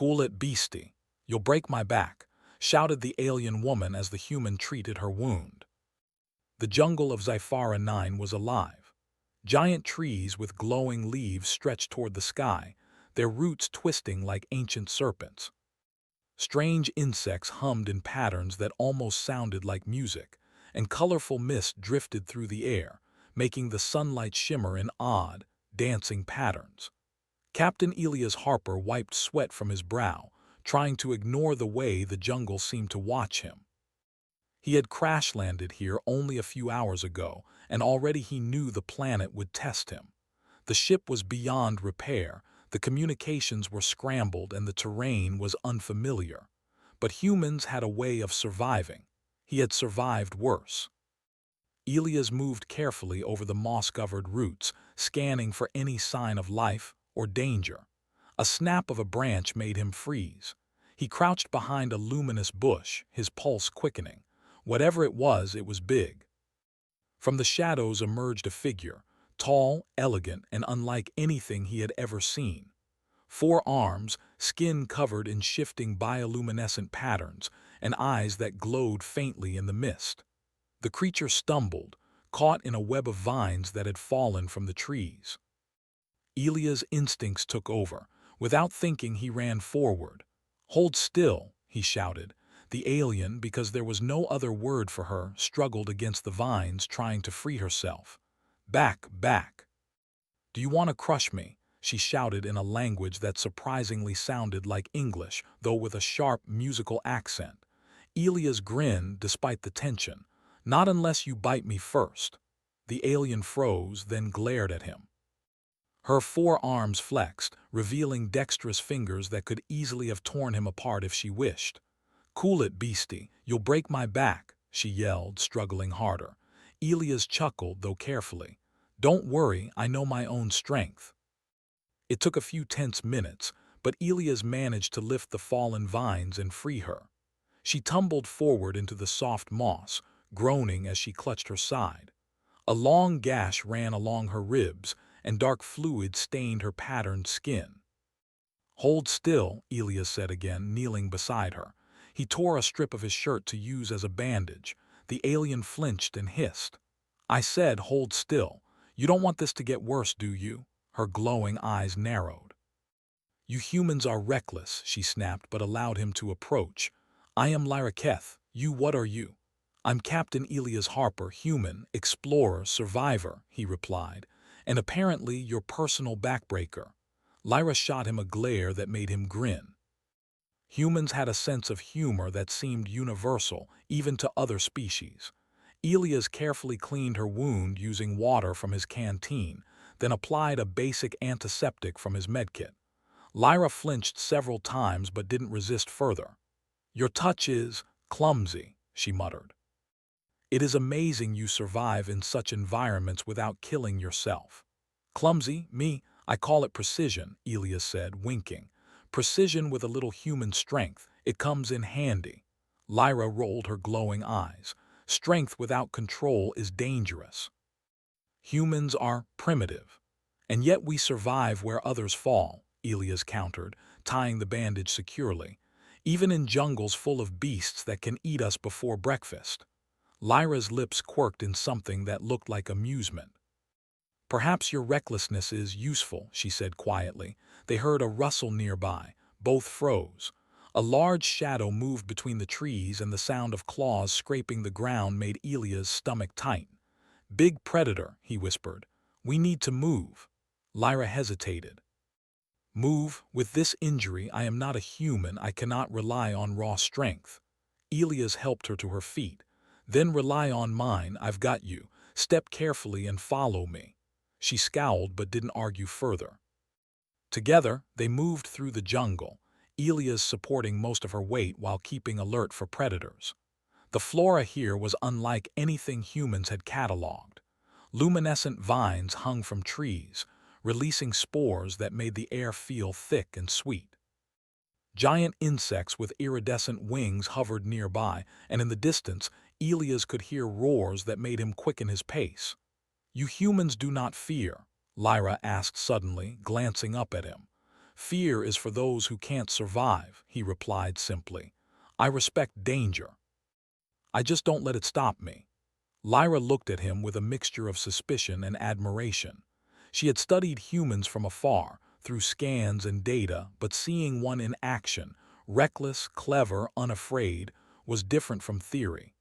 "Cool it, Beasty. You'll break my back," shouted the alien woman as the human treated her wound. The jungle of Zyphara 9 was alive. Giant trees with glowing leaves stretched toward the sky, their roots twisting like ancient serpents. Strange insects hummed in patterns that almost sounded like music, and colorful mist drifted through the air, making the sunlight shimmer in odd, dancing patterns. Captain Elias Harper wiped sweat from his brow, trying to ignore the way the jungle seemed to watch him. He had crash-landed here only a few hours ago, and already he knew the planet would test him. The ship was beyond repair, the communications were scrambled, and the terrain was unfamiliar. But humans had a way of surviving. He had survived worse. Elias moved carefully over the moss-covered roots, scanning for any sign of life or danger. A snap of a branch made him freeze. He crouched behind a luminous bush, his pulse quickening. Whatever it was big. From the shadows emerged a figure, tall, elegant, and unlike anything he had ever seen. 4 arms, skin covered in shifting bioluminescent patterns, and eyes that glowed faintly in the mist. The creature stumbled, caught in a web of vines that had fallen from the trees. Elia's instincts took over. Without thinking, he ran forward. "Hold still," he shouted. The alien, because there was no other word for her, struggled against the vines, trying to free herself. "Back, back." "Do you want to crush me?" she shouted in a language that surprisingly sounded like English, though with a sharp, musical accent. Elias grinned despite the tension. "Not unless you bite me first." The alien froze, then glared at him. Her 4 arms flexed, revealing dexterous fingers that could easily have torn him apart if she wished. "Cool it, Beasty. You'll break my back," she yelled, struggling harder. Elias chuckled, though carefully. "Don't worry, I know my own strength." It took a few tense minutes, but Elias managed to lift the fallen vines and free her. She tumbled forward into the soft moss, groaning as she clutched her side. A long gash ran along her ribs, and dark fluid stained her patterned skin. "Hold still," Elias said again, kneeling beside her. He tore a strip of his shirt to use as a bandage. The alien flinched and hissed. "I said hold still. You don't want this to get worse, do you?" Her glowing eyes narrowed. "You humans are reckless," she snapped, but allowed him to approach. "I am Lyra Keth. What are you?" "I'm Captain Elias Harper, human, explorer, survivor," he replied. "And apparently your personal backbreaker." Lyra shot him a glare that made him grin. Humans had a sense of humor that seemed universal, even to other species. Elias carefully cleaned her wound using water from his canteen, then applied a basic antiseptic from his medkit. Lyra flinched several times but didn't resist further. "Your touch is clumsy," she muttered. "It is amazing you survive in such environments without killing yourself." "Clumsy? Me? I call it precision," Elias said, winking. "Precision with a little human strength. It comes in handy." Lyra rolled her glowing eyes. "Strength without control is dangerous. Humans are primitive. And yet we survive where others fall," Elias countered, tying the bandage securely. "Even in jungles full of beasts that can eat us before breakfast." Lyra's lips quirked in something that looked like amusement. "Perhaps your recklessness is useful," she said quietly. They heard a rustle nearby. Both froze. A large shadow moved between the trees, and the sound of claws scraping the ground made Elia's stomach tight. "Big predator," he whispered. "We need to move." Lyra hesitated. "Move? With this injury, I am not a human. I cannot rely on raw strength." Elias helped her to her feet. "Then rely on mine. I've got you. Step carefully and follow me." She scowled but didn't argue further. Together, they moved through the jungle, Elias supporting most of her weight while keeping alert for predators. The flora here was unlike anything humans had cataloged. Luminescent vines hung from trees, releasing spores that made the air feel thick and sweet. Giant insects with iridescent wings hovered nearby, and in the distance, Elias could hear roars that made him quicken his pace. "You humans do not fear?" Lyra asked suddenly, glancing up at him. Fear is for those who can't survive, he replied simply. I respect danger. I just don't let it stop me. Lyra looked at him with a mixture of suspicion and admiration. She had studied humans from afar, through scans and data, but seeing one in action, reckless, clever, unafraid, was different from theory.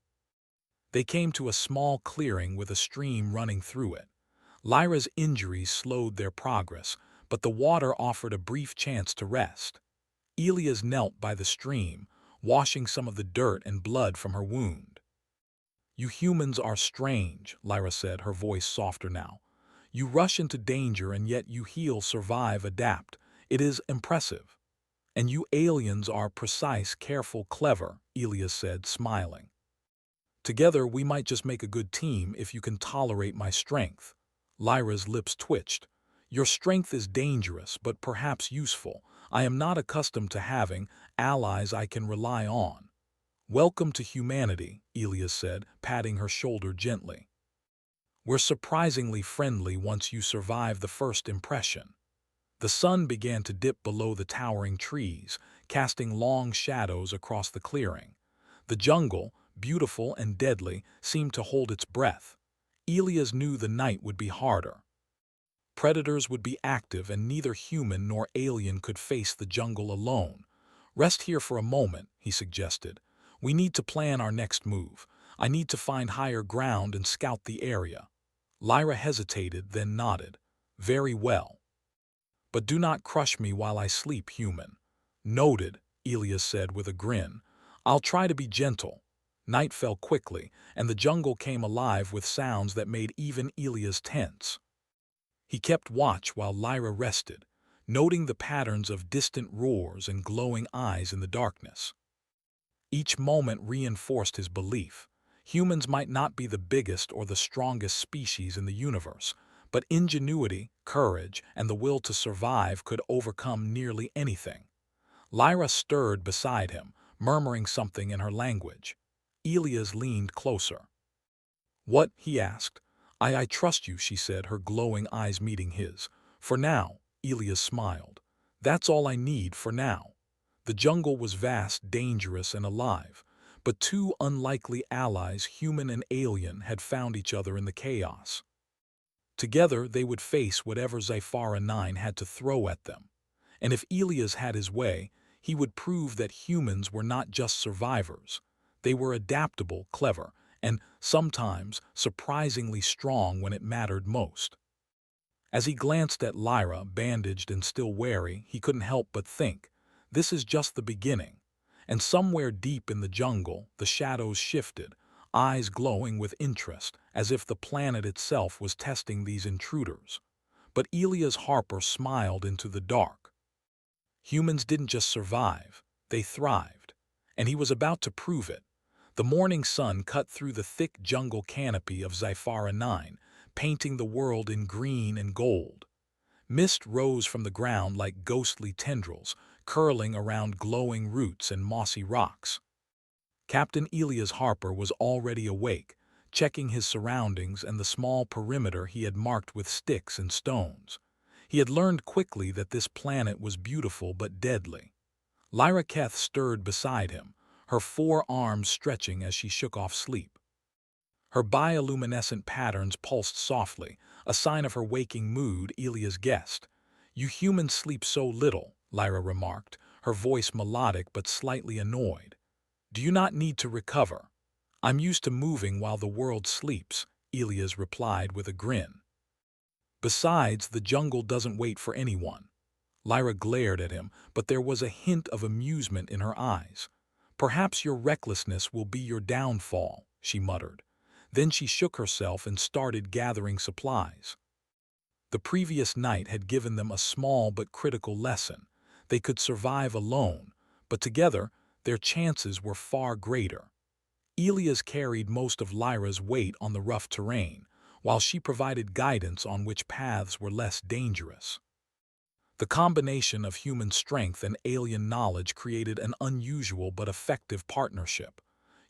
They came to a small clearing with a stream running through it. Lyra's injuries slowed their progress, but the water offered a brief chance to rest. Elias knelt by the stream, washing some of the dirt and blood from her wound. You humans are strange, Lyra said, her voice softer now. You rush into danger and yet you heal, survive, adapt. It is impressive. And you aliens are precise, careful, clever, Elias said, smiling. Together we might just make a good team if you can tolerate my strength. Lyra's lips twitched. Your strength is dangerous, but perhaps useful. I am not accustomed to having allies I can rely on. Welcome to humanity, Elias said, patting her shoulder gently. We're surprisingly friendly once you survive the first impression. The sun began to dip below the towering trees, casting long shadows across the clearing. The jungle, beautiful and deadly, seemed to hold its breath. Elias knew the night would be harder. Predators would be active and neither human nor alien could face the jungle alone. Rest here for a moment, he suggested. We need to plan our next move. I need to find higher ground and scout the area. Lyra hesitated, then nodded. Very well. But do not crush me while I sleep, human. Noted, Elias said with a grin. I'll try to be gentle. Night fell quickly, and the jungle came alive with sounds that made even Elias tense. He kept watch while Lyra rested, noting the patterns of distant roars and glowing eyes in the darkness. Each moment reinforced his belief. Humans might not be the biggest or the strongest species in the universe, but ingenuity, courage, and the will to survive could overcome nearly anything. Lyra stirred beside him, murmuring something in her language. Elias leaned closer. What? He asked. I trust you, she said, her glowing eyes meeting his. For now, Elias smiled. That's all I need for now. The jungle was vast, dangerous, and alive, but two unlikely allies, human and alien, had found each other in the chaos. Together they would face whatever Zifara 9 had to throw at them. And if Elias had his way, he would prove that humans were not just survivors. They were adaptable, clever, and sometimes surprisingly strong when it mattered most. As he glanced at Lyra, bandaged and still wary, he couldn't help but think, this is just the beginning. And somewhere deep in the jungle, the shadows shifted, eyes glowing with interest, as if the planet itself was testing these intruders. But Elias Harper smiled into the dark. Humans didn't just survive, they thrived. And he was about to prove it. The morning sun cut through the thick jungle canopy of Zifara 9, painting the world in green and gold. Mist rose from the ground like ghostly tendrils, curling around glowing roots and mossy rocks. Captain Elias Harper was already awake, checking his surroundings and the small perimeter he had marked with sticks and stones. He had learned quickly that this planet was beautiful but deadly. Lyra Keth stirred beside him, her forearms stretching as she shook off sleep. Her bioluminescent patterns pulsed softly, a sign of her waking mood, Elias guessed. You humans sleep so little, Lyra remarked, her voice melodic but slightly annoyed. Do you not need to recover? I'm used to moving while the world sleeps, Elias replied with a grin. Besides, the jungle doesn't wait for anyone. Lyra glared at him, but there was a hint of amusement in her eyes. Perhaps your recklessness will be your downfall, she muttered. Then she shook herself and started gathering supplies. The previous night had given them a small but critical lesson. They could survive alone, but together their chances were far greater. Elias carried most of Lyra's weight on the rough terrain, while she provided guidance on which paths were less dangerous. The combination of human strength and alien knowledge created an unusual but effective partnership.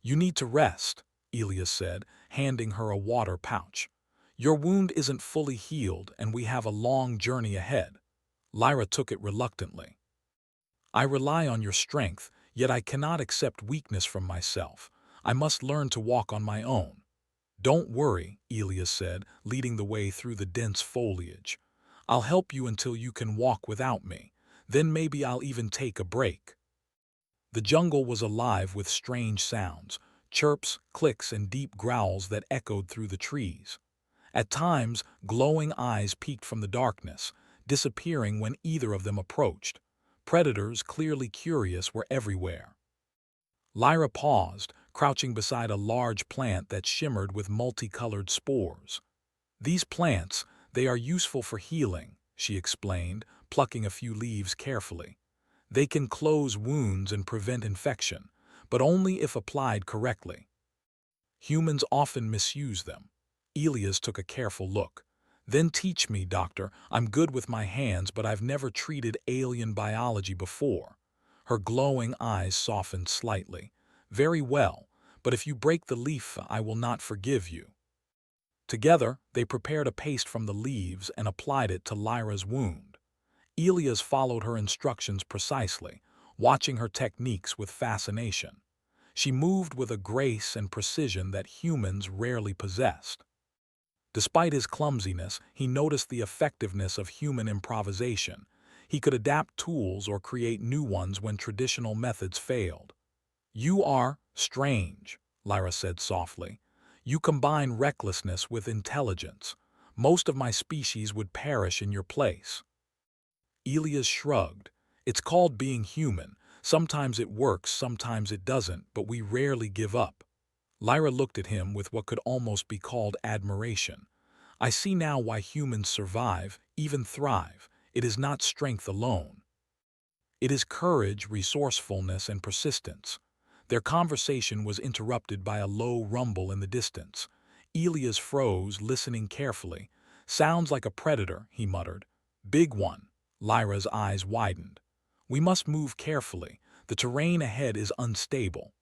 You need to rest, Elias said, handing her a water pouch. Your wound isn't fully healed and we have a long journey ahead. Lyra took it reluctantly. I rely on your strength, yet I cannot accept weakness from myself. I must learn to walk on my own. Don't worry, Alie said, leading the way through the dense foliage. I'll help you until you can walk without me. Then maybe I'll even take a break. The jungle was alive with strange sounds, chirps, clicks, and deep growls that echoed through the trees. At times, glowing eyes peeked from the darkness, disappearing when either of them approached. Predators, clearly curious, were everywhere. Lyra paused, crouching beside a large plant that shimmered with multicolored spores. These plants, they are useful for healing, she explained, plucking a few leaves carefully. They can close wounds and prevent infection, but only if applied correctly. Humans often misuse them. Elias took a careful look. Then teach me, doctor. I'm good with my hands, but I've never treated alien biology before. Her glowing eyes softened slightly. Very well, but if you break the leaf, I will not forgive you. Together, they prepared a paste from the leaves and applied it to Lyra's wound. Elias followed her instructions precisely, watching her techniques with fascination. She moved with a grace and precision that humans rarely possessed. Despite his clumsiness, he noticed the effectiveness of human improvisation. He could adapt tools or create new ones when traditional methods failed. You are strange, Lyra said softly. You combine recklessness with intelligence. Most of my species would perish in your place. Elias shrugged. It's called being human. Sometimes it works, sometimes it doesn't, but we rarely give up. Lyra looked at him with what could almost be called admiration. I see now why humans survive, even thrive. It is not strength alone. It is courage, resourcefulness, and persistence. Their conversation was interrupted by a low rumble in the distance. Elias froze, listening carefully. Sounds like a predator, he muttered. Big one. Lyra's eyes widened. We must move carefully. The terrain ahead is unstable.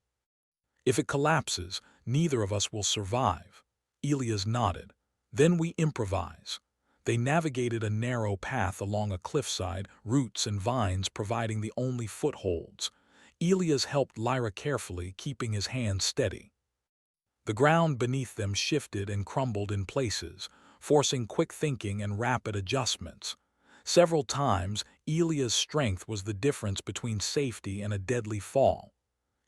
If it collapses, neither of us will survive. Elias nodded. Then we improvise. They navigated a narrow path along a cliffside, roots and vines providing the only footholds. Elias helped Lyra carefully, keeping his hands steady. The ground beneath them shifted and crumbled in places, forcing quick thinking and rapid adjustments. Several times, Elias' strength was the difference between safety and a deadly fall.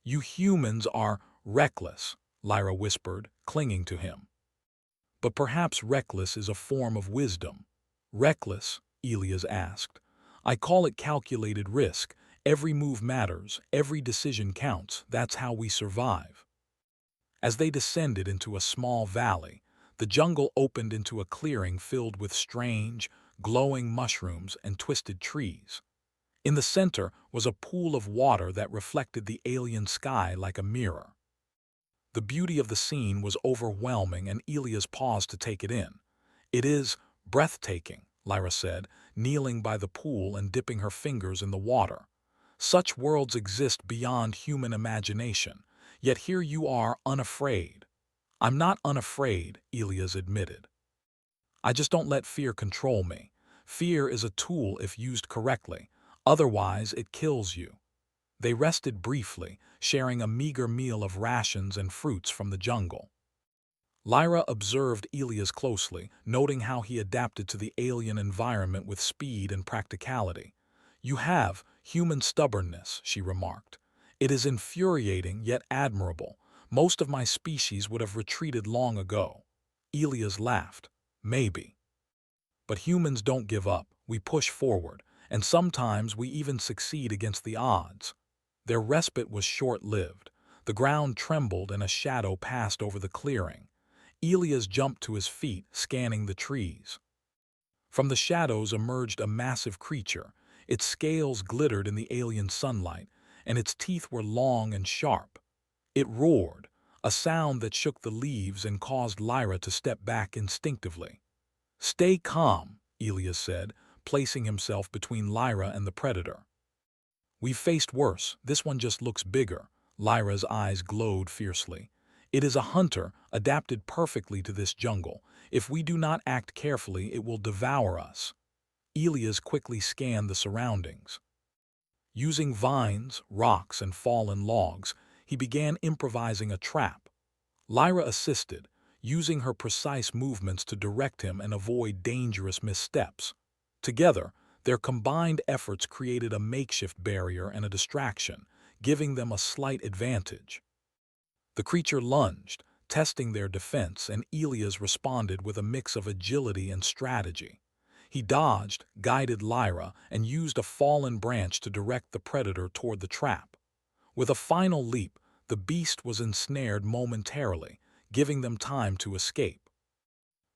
You humans are reckless, Lyra whispered, clinging to him. But perhaps reckless is a form of wisdom. Reckless? Elias asked. I call it calculated risk. Every move matters, every decision counts. That's how we survive. As they descended into a small valley, the jungle opened into a clearing filled with strange, glowing mushrooms and twisted trees. In the center was a pool of water that reflected the alien sky like a mirror. The beauty of the scene was overwhelming, and Elias paused to take it in. It is breathtaking, Lyra said, kneeling by the pool and dipping her fingers in the water. Such worlds exist beyond human imagination, yet here you are unafraid. I'm not unafraid, Elias admitted. I just don't let fear control me. Fear is a tool if used correctly. Otherwise, it kills you. They rested briefly, sharing a meager meal of rations and fruits from the jungle. Lyra observed Elias closely, noting how he adapted to the alien environment with speed and practicality. You have human stubbornness, she remarked. It is infuriating yet admirable. Most of my species would have retreated long ago. Elias laughed. Maybe. But humans don't give up. We push forward, and sometimes we even succeed against the odds. Their respite was short-lived. The ground trembled and a shadow passed over the clearing. Elias jumped to his feet, scanning the trees. From the shadows emerged a massive creature. Its scales glittered in the alien sunlight, and its teeth were long and sharp. It roared, a sound that shook the leaves and caused Lyra to step back instinctively. Stay calm, Elias said, placing himself between Lyra and the predator. We've faced worse. This one just looks bigger. Lyra's eyes glowed fiercely. It is a hunter, adapted perfectly to this jungle. If we do not act carefully, it will devour us. Elias quickly scanned the surroundings. Using vines, rocks, and fallen logs, he began improvising a trap. Lyra assisted, using her precise movements to direct him and avoid dangerous missteps. Together, their combined efforts created a makeshift barrier and a distraction, giving them a slight advantage. The creature lunged, testing their defense, and Elias responded with a mix of agility and strategy. He dodged, guided Lyra, and used a fallen branch to direct the predator toward the trap. With a final leap, the beast was ensnared momentarily, giving them time to escape.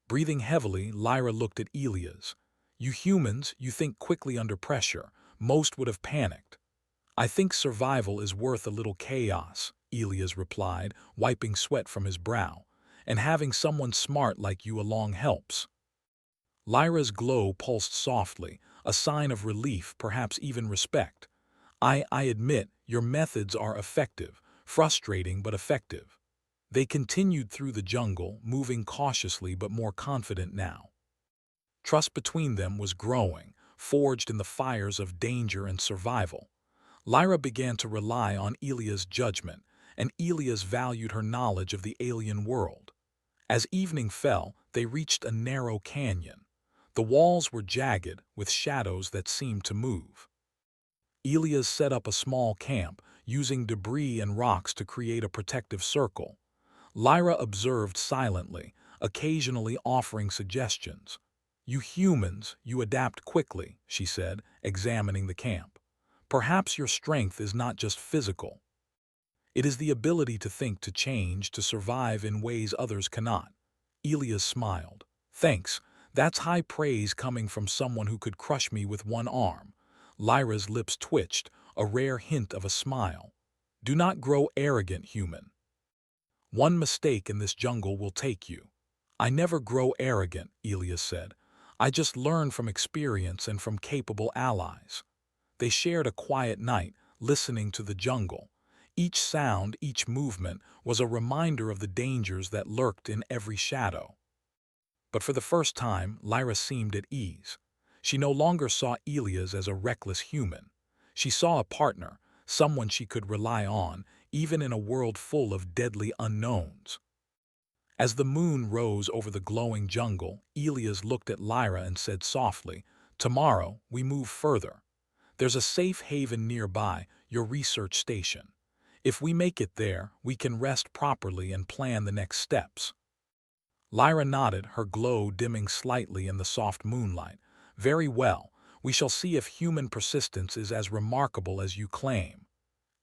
Breathing heavily, Lyra looked at Elias. "You humans, you think quickly under pressure. Most would have panicked." "I think survival is worth a little chaos," Elias replied, wiping sweat from his brow. "And having someone smart like you along helps." Lyra's glow pulsed softly, a sign of relief, perhaps even respect. I admit, your methods are effective, frustrating but effective." They continued through the jungle, moving cautiously but more confident now. Trust between them was growing, forged in the fires of danger and survival. Lyra began to rely on Elias' judgment, and Elias valued her knowledge of the alien world. As evening fell, they reached a narrow canyon. The walls were jagged, with shadows that seemed to move. Elias set up a small camp, using debris and rocks to create a protective circle. Lyra observed silently, occasionally offering suggestions. "You humans, you adapt quickly," she said, examining the camp. "Perhaps your strength is not just physical. It is the ability to think, to change, to survive in ways others cannot." Elias smiled. "Thanks, that's high praise coming from someone who could crush me with one arm." Lyra's lips twitched, a rare hint of a smile. "Do not grow arrogant, human. One mistake in this jungle will take you." "I never grow arrogant," Elias said. "I just learn from experience and from capable allies." They shared a quiet night, listening to the jungle. Each sound, each movement, was a reminder of the dangers that lurked in every shadow. But for the first time, Lyra seemed at ease. She no longer saw Elias as a reckless human. She saw a partner, someone she could rely on, even in a world full of deadly unknowns. As the moon rose over the glowing jungle, Elias looked at Lyra and said softly, "Tomorrow, we move further. There's a safe haven nearby, your research station. If we make it there, we can rest properly and plan the next steps." Lyra nodded, her glow dimming slightly in the soft moonlight. "Very well. We shall see if human persistence is as remarkable as you claim."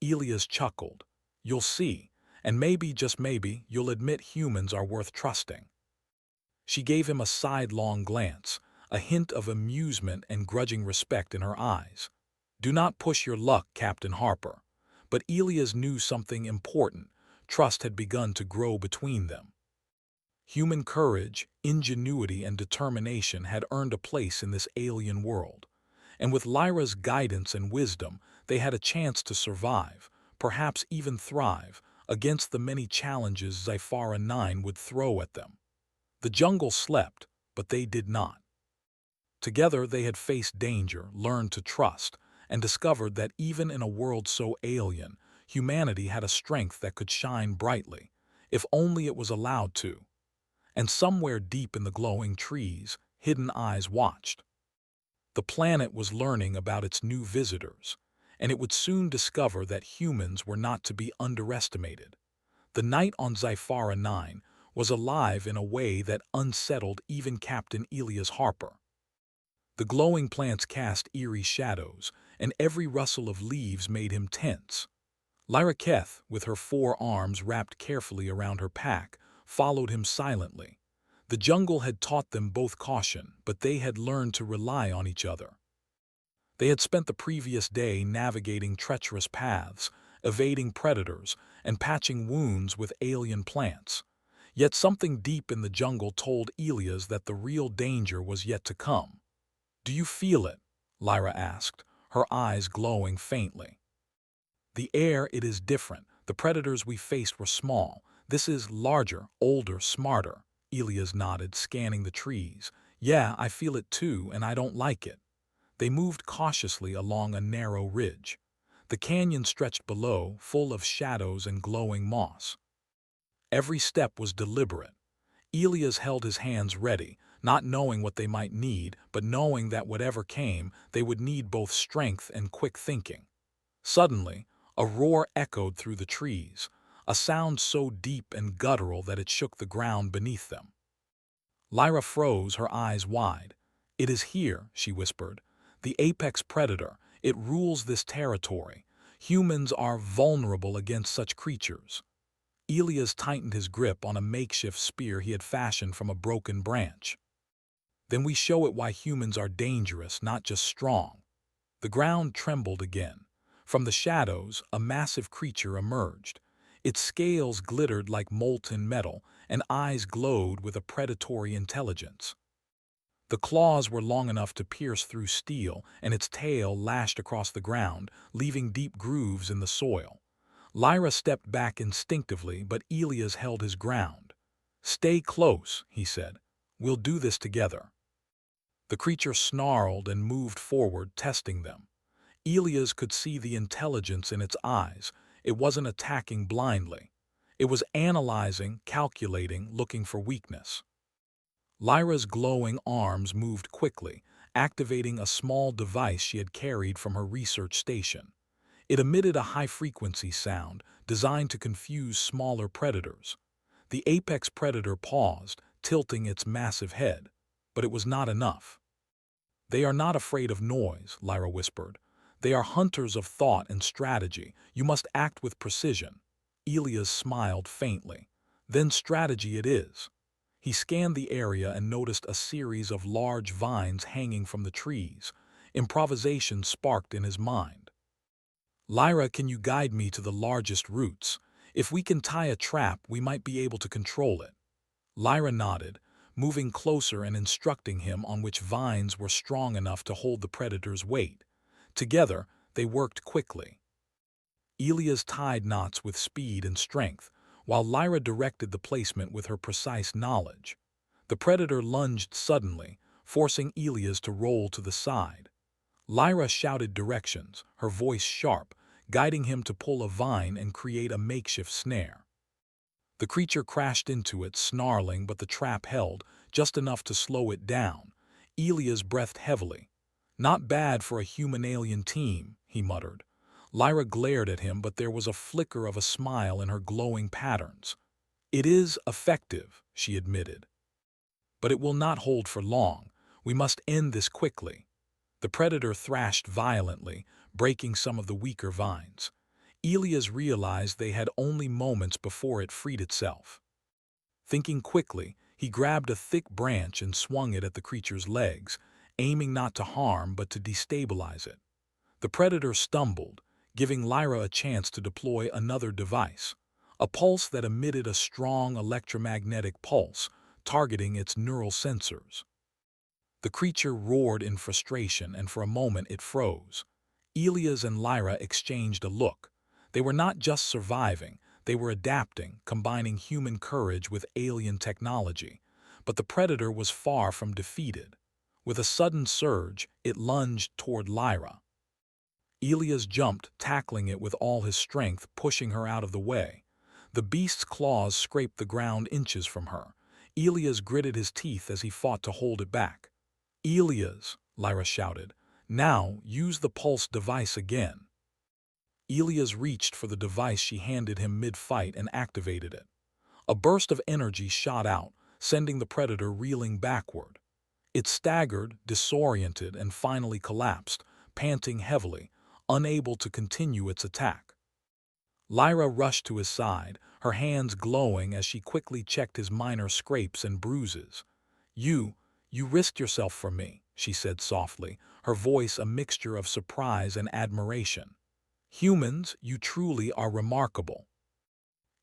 Elias chuckled. "You'll see, and maybe, just maybe, you'll admit humans are worth trusting." She gave him a sidelong glance, a hint of amusement and grudging respect in her eyes. "Do not push your luck, Captain Harper." But Elias knew something important. Trust had begun to grow between them. Human courage, ingenuity, and determination had earned a place in this alien world. And with Lyra's guidance and wisdom, they had a chance to survive, perhaps even thrive, against the many challenges Sci-Fi 9 would throw at them. The jungle slept, but they did not. Together they had faced danger, learned to trust, and discovered that even in a world so alien, humanity had a strength that could shine brightly, if only it was allowed to. And somewhere deep in the glowing trees, hidden eyes watched. The planet was learning about its new visitors, and it would soon discover that humans were not to be underestimated. The night on Sci-Fi 9 was alive in a way that unsettled even Captain Elias Harper. The glowing plants cast eerie shadows, and every rustle of leaves made him tense. Lyra Keth, with her 4 arms wrapped carefully around her pack, followed him silently. The jungle had taught them both caution, but they had learned to rely on each other. They had spent the previous day navigating treacherous paths, evading predators, and patching wounds with alien plants. Yet something deep in the jungle told Elias that the real danger was yet to come. "Do you feel it?" Lyra asked, her eyes glowing faintly. "The air, it is different. The predators we faced were small. This is larger, older, smarter." Elias nodded, scanning the trees. "Yeah, I feel it too, and I don't like it." They moved cautiously along a narrow ridge. The canyon stretched below, full of shadows and glowing moss. Every step was deliberate. Elias held his hands ready, not knowing what they might need, but knowing that whatever came, they would need both strength and quick thinking. Suddenly, a roar echoed through the trees, a sound so deep and guttural that it shook the ground beneath them. Lyra froze, her eyes wide. "It is here," she whispered. "The apex predator. It rules this territory. Humans are vulnerable against such creatures." Elias tightened his grip on a makeshift spear he had fashioned from a broken branch. "Then we show it why humans are dangerous, not just strong." The ground trembled again. From the shadows, a massive creature emerged. Its scales glittered like molten metal, and eyes glowed with a predatory intelligence. The claws were long enough to pierce through steel, and its tail lashed across the ground, leaving deep grooves in the soil. Lyra stepped back instinctively, but Elias held his ground. "Stay close," he said. "We'll do this together." The creature snarled and moved forward, testing them. Elias could see the intelligence in its eyes. It wasn't attacking blindly. It was analyzing, calculating, looking for weakness. Lyra's glowing arms moved quickly, activating a small device she had carried from her research station. It emitted a high-frequency sound, designed to confuse smaller predators. The apex predator paused, tilting its massive head. But it was not enough. "They are not afraid of noise," Lyra whispered. "They are hunters of thought and strategy. You must act with precision." Elias smiled faintly. "Then strategy it is." He scanned the area and noticed a series of large vines hanging from the trees. Improvisation sparked in his mind. "Lyra, can you guide me to the largest roots? If we can tie a trap, we might be able to control it." Lyra nodded, moving closer and instructing him on which vines were strong enough to hold the predator's weight. Together, they worked quickly. Elias tied knots with speed and strength, while Lyra directed the placement with her precise knowledge. The predator lunged suddenly, forcing Elias to roll to the side. Lyra shouted directions, her voice sharp, guiding him to pull a vine and create a makeshift snare. The creature crashed into it, snarling, but the trap held, just enough to slow it down. Elias breathed heavily. "Not bad for a human-alien team," he muttered. Lyra glared at him, but there was a flicker of a smile in her glowing patterns. "It is effective," she admitted. "But it will not hold for long. We must end this quickly." The predator thrashed violently, breaking some of the weaker vines. Elias realized they had only moments before it freed itself. Thinking quickly, he grabbed a thick branch and swung it at the creature's legs, aiming not to harm but to destabilize it. The predator stumbled, giving Lyra a chance to deploy another device, a pulse that emitted a strong electromagnetic pulse, targeting its neural sensors. The creature roared in frustration, and for a moment it froze. Elias and Lyra exchanged a look. They were not just surviving, they were adapting, combining human courage with alien technology. But the predator was far from defeated. With a sudden surge, it lunged toward Lyra. Elias jumped, tackling it with all his strength, pushing her out of the way. The beast's claws scraped the ground inches from her. Elias gritted his teeth as he fought to hold it back. "Elias," Lyra shouted, "now use the pulse device again." Elias reached for the device she handed him mid-fight and activated it. A burst of energy shot out, sending the predator reeling backward. It staggered, disoriented, and finally collapsed, panting heavily, unable to continue its attack. Lyra rushed to his side, her hands glowing as she quickly checked his minor scrapes and bruises. You risked yourself for me," she said softly, her voice a mixture of surprise and admiration. "Humans, you truly are remarkable."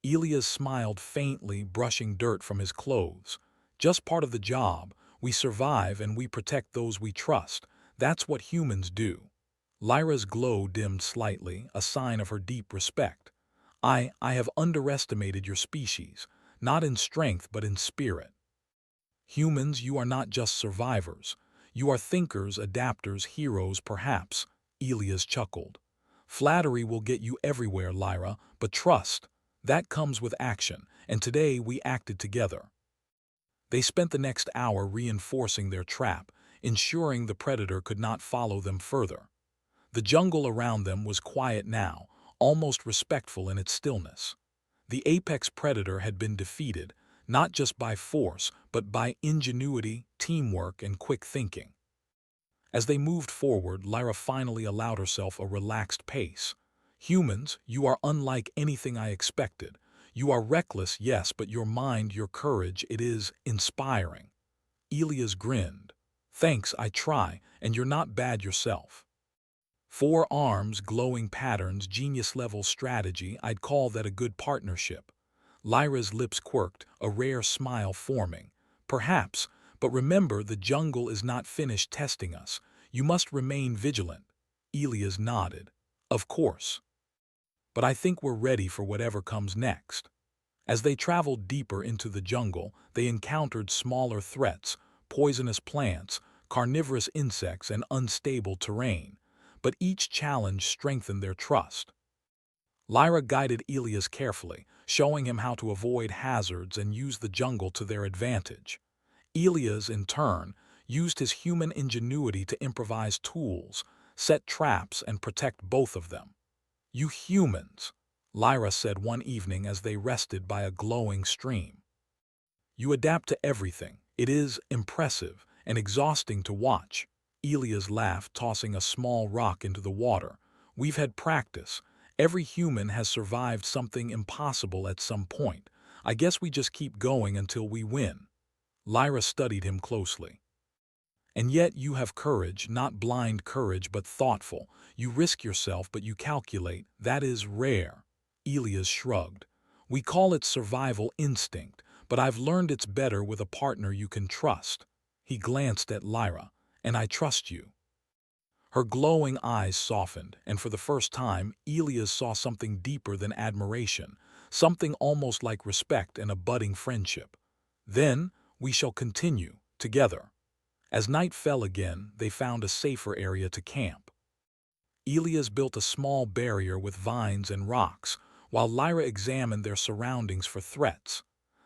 Elias smiled faintly, brushing dirt from his clothes. "Just part of the job. We survive and we protect those we trust. That's what humans do." Lyra's glow dimmed slightly, a sign of her deep respect. I have underestimated your species, not in strength but in spirit. Humans, you are not just survivors. You are thinkers, adapters, heroes, perhaps, Elias chuckled. Flattery will get you everywhere, Lyra, but trust, that comes with action, and today we acted together. They spent the next hour reinforcing their trap, ensuring the predator could not follow them further. The jungle around them was quiet now, almost respectful in its stillness. The apex predator had been defeated, not just by force, but by ingenuity, teamwork, and quick thinking. As they moved forward, Lyra finally allowed herself a relaxed pace. Humans, you are unlike anything I expected. You are reckless, yes, but your mind, your courage, it is inspiring. Elias grinned. Thanks, I try, and you're not bad yourself. 4 arms, glowing patterns, genius-level strategy, I'd call that a good partnership. Lyra's lips quirked, a rare smile forming. Perhaps, but remember the jungle is not finished testing us. You must remain vigilant. Elias nodded. Of course. But I think we're ready for whatever comes next. As they traveled deeper into the jungle, they encountered smaller threats, poisonous plants, carnivorous insects, and unstable terrain. But each challenge strengthened their trust. Lyra guided Elias carefully, showing him how to avoid hazards and use the jungle to their advantage. Elias, in turn, used his human ingenuity to improvise tools, set traps, and protect both of them. You humans, Lyra said one evening as they rested by a glowing stream. You adapt to everything. It is impressive and exhausting to watch. Elias laughed, tossing a small rock into the water. We've had practice. Every human has survived something impossible at some point. I guess we just keep going until we win. Lyra studied him closely. And yet you have courage, not blind courage, but thoughtful. You risk yourself, but you calculate. That is rare. Elias shrugged. We call it survival instinct, but I've learned it's better with a partner you can trust. He glanced at Lyra. And I trust you. Her glowing eyes softened, and for the first time, Elias saw something deeper than admiration, something almost like respect and a budding friendship. Then, we shall continue, together. As night fell again, they found a safer area to camp. Elias built a small barrier with vines and rocks, while Lyra examined their surroundings for threats.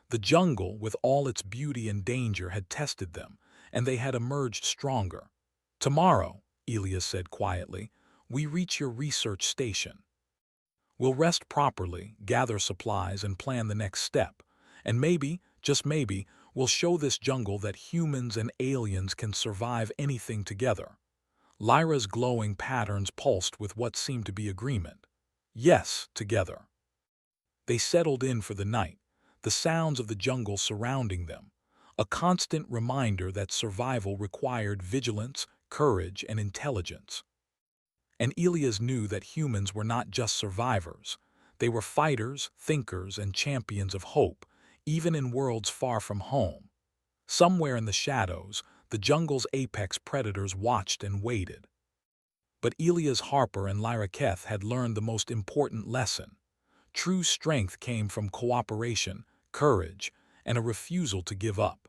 The jungle, with all its beauty and danger, had tested them, and they had emerged stronger. Tomorrow, Elias said quietly, we reach your research station. We'll rest properly, gather supplies, and plan the next step. And maybe, just maybe, we'll show this jungle that humans and aliens can survive anything together. Lyra's glowing patterns pulsed with what seemed to be agreement. Yes, together. They settled in for the night, the sounds of the jungle surrounding them, a constant reminder that survival required vigilance, courage, and intelligence. And Elias knew that humans were not just survivors. They were fighters, thinkers, and champions of hope, even in worlds far from home. Somewhere in the shadows, the jungle's apex predators watched and waited. But Elias Harper and Lyra Keth had learned the most important lesson. True strength came from cooperation, courage, and a refusal to give up.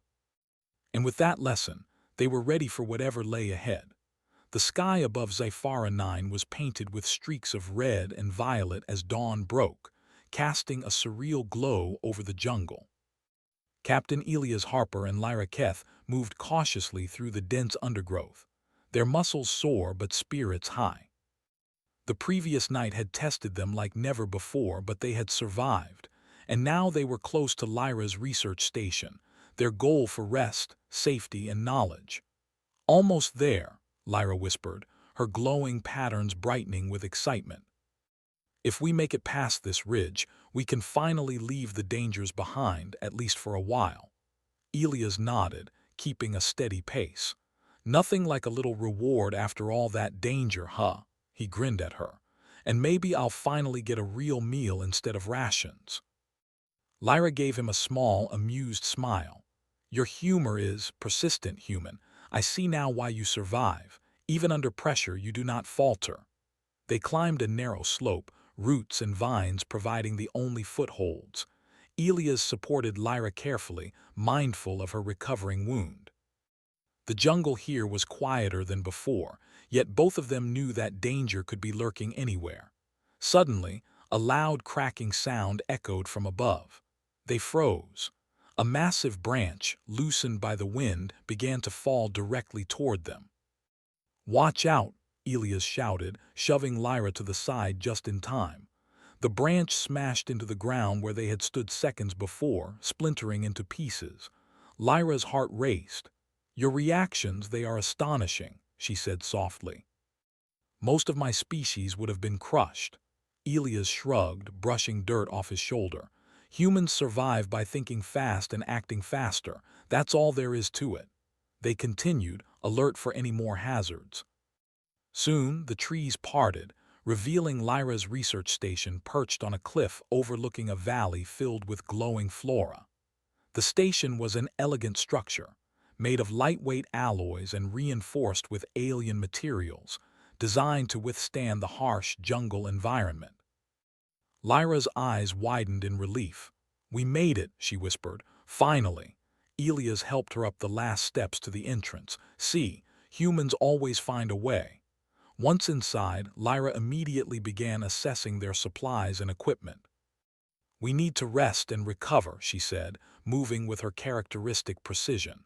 And with that lesson, they were ready for whatever lay ahead. The sky above Zifara 9 was painted with streaks of red and violet as dawn broke, casting a surreal glow over the jungle. Captain Elias Harper and Lyra Keth moved cautiously through the dense undergrowth, their muscles sore but spirits high. The previous night had tested them like never before, but they had survived, and now they were close to Lyra's research station, their goal for rest, safety, and knowledge. Almost there, Lyra whispered, her glowing patterns brightening with excitement. If we make it past this ridge, we can finally leave the dangers behind, at least for a while. Elias nodded, keeping a steady pace. Nothing like a little reward after all that danger, huh? He grinned at her. And maybe I'll finally get a real meal instead of rations. Lyra gave him a small, amused smile. Your humor is persistent, human. I see now why you survive. Even under pressure, you do not falter. They climbed a narrow slope, roots and vines providing the only footholds. Elias supported Lyra carefully, mindful of her recovering wound. The jungle here was quieter than before, yet both of them knew that danger could be lurking anywhere. Suddenly, a loud cracking sound echoed from above. They froze. A massive branch, loosened by the wind, began to fall directly toward them. "Watch out!" Elias shouted, shoving Lyra to the side just in time. The branch smashed into the ground where they had stood seconds before, splintering into pieces. Lyra's heart raced. "Your reactions, they are astonishing," she said softly. "Most of my species would have been crushed." Elias shrugged, brushing dirt off his shoulder. "Humans survive by thinking fast and acting faster. That's all there is to it." They continued, alert for any more hazards. Soon, the trees parted, revealing Lyra's research station perched on a cliff overlooking a valley filled with glowing flora. The station was an elegant structure, made of lightweight alloys and reinforced with alien materials, designed to withstand the harsh jungle environment. Lyra's eyes widened in relief. "We made it," she whispered. "Finally." Elias helped her up the last steps to the entrance. "See, humans always find a way." Once inside, Lyra immediately began assessing their supplies and equipment. "We need to rest and recover," she said, moving with her characteristic precision.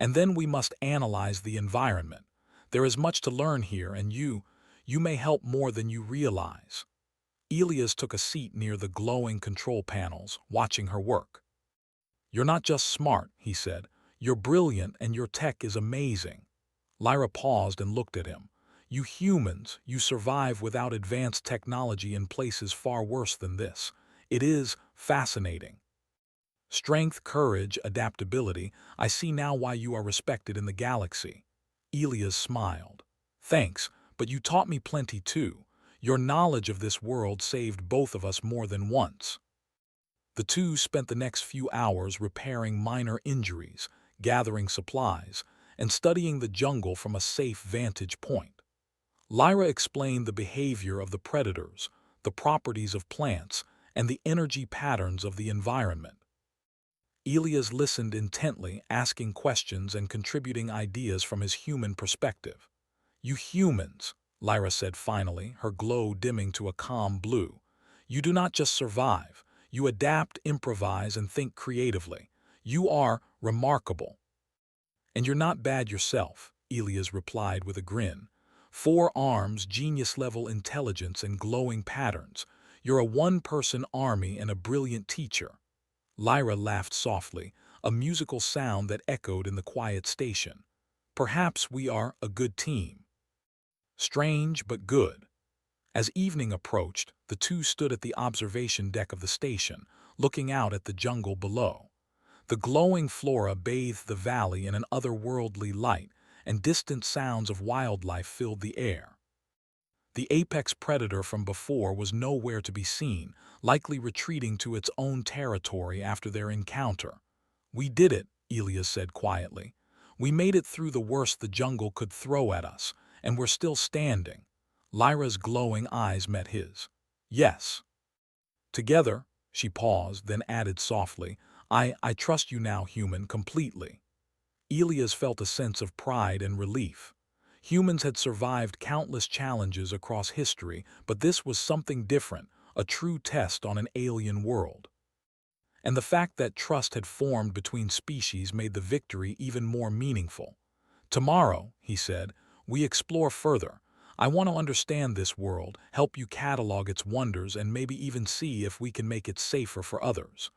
"And then we must analyze the environment. There is much to learn here, and you may help more than you realize." Elias took a seat near the glowing control panels, watching her work. "You're not just smart," he said. "You're brilliant, and your tech is amazing." Lyra paused and looked at him. "You humans, you survive without advanced technology in places far worse than this. It is fascinating. Strength, courage, adaptability. I see now why you are respected in the galaxy." Elias smiled. "Thanks, but you taught me plenty too. Your knowledge of this world saved both of us more than once." The two spent the next few hours repairing minor injuries, gathering supplies, and studying the jungle from a safe vantage point. Lyra explained the behavior of the predators, the properties of plants, and the energy patterns of the environment. Elias listened intently, asking questions and contributing ideas from his human perspective. "You humans," Lyra said finally, her glow dimming to a calm blue, "you do not just survive. You adapt, improvise, and think creatively. You are remarkable." "And you're not bad yourself," Elias replied with a grin. "4 arms, genius-level intelligence, and glowing patterns. You're a one-person army and a brilliant teacher." Lyra laughed softly, a musical sound that echoed in the quiet station. "Perhaps we are a good team." Strange but good. As evening approached, the two stood at the observation deck of the station, looking out at the jungle below. The glowing flora bathed the valley in an otherworldly light, and distant sounds of wildlife filled the air. The apex predator from before was nowhere to be seen, likely retreating to its own territory after their encounter. "We did it," Elias said quietly. "We made it through the worst the jungle could throw at us, and we're still standing." Lyra's glowing eyes met his. "Yes." Together, she paused, then added softly, I trust you now, human, completely." Elias felt a sense of pride and relief. Humans had survived countless challenges across history, but this was something different, a true test on an alien world. And the fact that trust had formed between species made the victory even more meaningful. "Tomorrow," he said, "we explore further. I want to understand this world, help you catalog its wonders, and maybe even see if we can make it safer for others."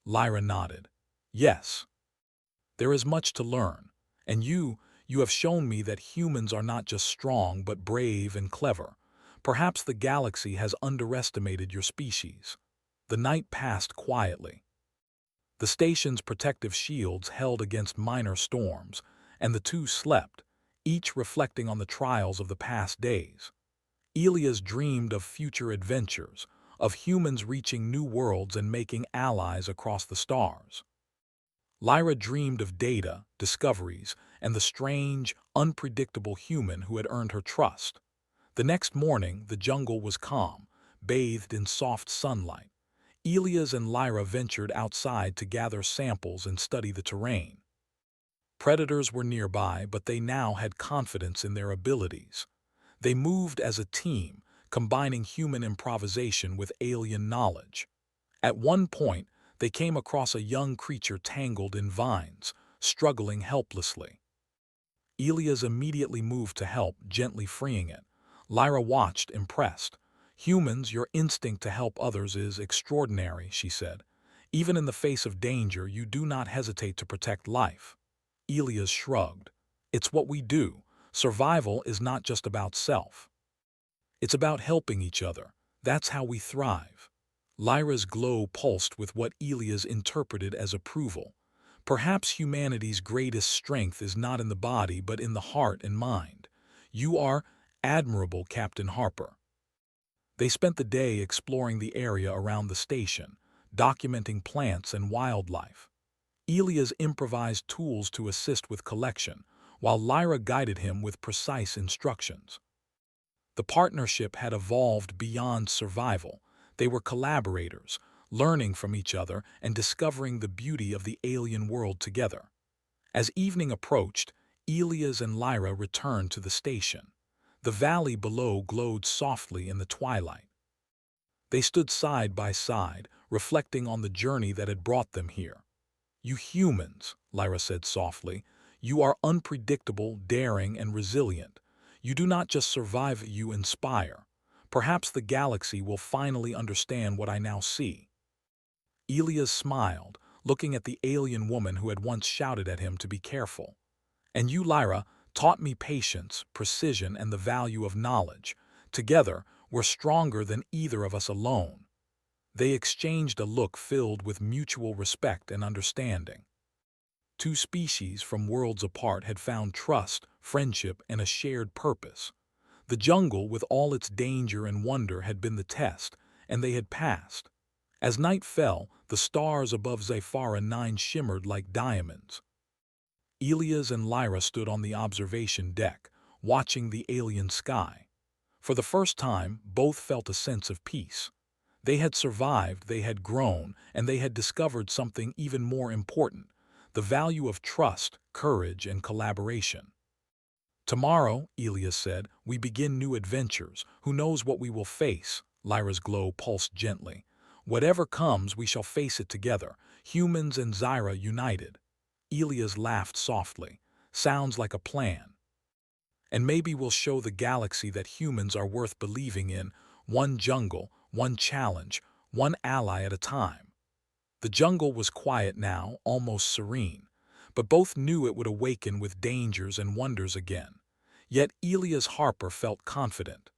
Lyra nodded. "Yes. There is much to learn, and you have shown me that humans are not just strong but brave and clever. Perhaps the galaxy has underestimated your species." The night passed quietly. The station's protective shields held against minor storms, and the two slept, each reflecting on the trials of the past days. Elias dreamed of future adventures, of humans reaching new worlds and making allies across the stars. Lyra dreamed of data, discoveries, and the strange, unpredictable human who had earned her trust. The next morning, the jungle was calm, bathed in soft sunlight. Elias and Lyra ventured outside to gather samples and study the terrain. Predators were nearby, but they now had confidence in their abilities. They moved as a team, combining human improvisation with alien knowledge. At one point, they came across a young creature tangled in vines, struggling helplessly. Elias immediately moved to help, gently freeing it. Lyra watched, impressed. "Humans, your instinct to help others is extraordinary," she said. "Even in the face of danger, you do not hesitate to protect life." Elias shrugged. "It's what we do. Survival is not just about self. It's about helping each other. That's how we thrive." Lyra's glow pulsed with what Elias interpreted as approval. "Perhaps humanity's greatest strength is not in the body but in the heart and mind. You are admirable, Captain Harper." They spent the day exploring the area around the station, documenting plants and wildlife. Elias improvised tools to assist with collection, while Lyra guided him with precise instructions. The partnership had evolved beyond survival. They were collaborators, learning from each other and discovering the beauty of the alien world together. As evening approached, Elias and Lyra returned to the station. The valley below glowed softly in the twilight. They stood side by side, reflecting on the journey that had brought them here. "You humans," Lyra said softly, "you are unpredictable, daring, and resilient. You do not just survive, you inspire. Perhaps the galaxy will finally understand what I now see." Elias smiled, looking at the alien woman who had once shouted at him to be careful. "And you, Lyra, taught me patience, precision, and the value of knowledge. Together, we're stronger than either of us alone." They exchanged a look filled with mutual respect and understanding. Two species from worlds apart had found trust, friendship, and a shared purpose. The jungle, with all its danger and wonder, had been the test, and they had passed. As night fell, the stars above Zephyra 9 shimmered like diamonds. Elias and Lyra stood on the observation deck, watching the alien sky. For the first time, both felt a sense of peace. They had survived, they had grown, and they had discovered something even more important: the value of trust, courage, and collaboration. "Tomorrow," Elias said, "we begin new adventures. Who knows what we will face?" Lyra's glow pulsed gently. "Whatever comes, we shall face it together, humans and Zyra united." Elias laughed softly. "Sounds like a plan. And maybe we'll show the galaxy that humans are worth believing in, one jungle, one challenge, one ally at a time." The jungle was quiet now, almost serene, but both knew it would awaken with dangers and wonders again. Yet Elias Harper felt confident.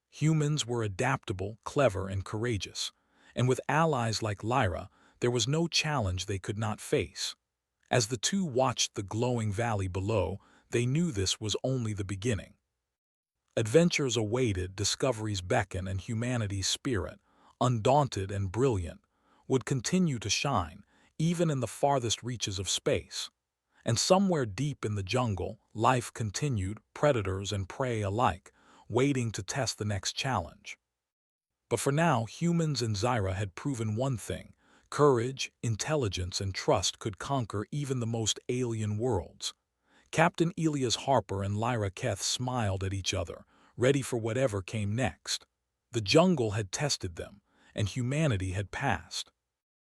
Humans were adaptable, clever, and courageous, and with allies like Lyra, there was no challenge they could not face. As the two watched the glowing valley below, they knew this was only the beginning. Adventures awaited, discoveries beckon, and humanity's spirit, undaunted and brilliant, would continue to shine, even in the farthest reaches of space. And somewhere deep in the jungle, life continued, predators and prey alike, waiting to test the next challenge. But for now, humans and Zyra had proven one thing: courage, intelligence, and trust could conquer even the most alien worlds. Captain Elias Harper and Lyra Keth smiled at each other, ready for whatever came next. The jungle had tested them, and humanity had passed.